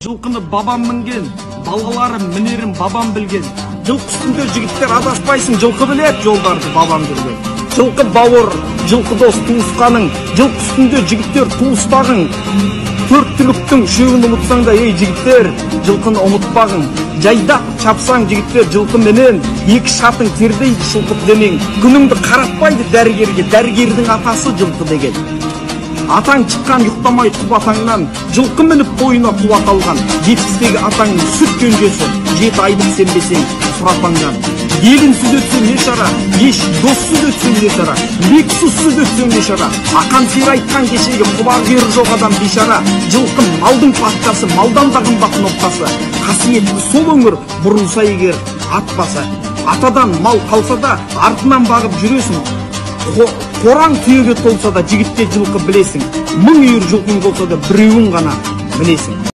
Жылқыны бабам мінген, балалары мінерін бабам білген. Жылқы үстінде жігіттер адаспайсың, жылқы білет жолдарды бабам жүрген. Жылқы бауыр, жылқы дос туысқаның, жылқы үстінде жігіттер туыспағың. Төрт түліктің үшеуін ұмытсаң да, ей жігіттер, жылқыны ұмытпағың. Жайдақ чапсаң жігіттер жылқы менен, екі шатың тердейді шылқып демең. Күніңді қаратпайды дәрігерге, дәрігердің атасы жылқы деген. Атаң шыққан ұйықтамай құбатаңнан, жылқы мініп бойына қуат алған. Жетпістегі атаңның сүт кенжесі, 7 айлық сенбесең сұрапаңнан. Елін сүз өтсең не шара, еш дос сүз өтсең не шара, бексіз сүз өтсең не шара. Ақан сері айтқан кешегі құлағері жоқ адам бейшара. Жылқы малдың патшасы, малдан да қымбат ноқтасы. Қасиетті сол өңір бұрылса егер атпаса. Атадан мал қалса да артынан бағып жүресің. Қораң түйеге толса да жігітте жылқы білесің. 1000 үйір жылқың болса да біреуін ғана мінесің.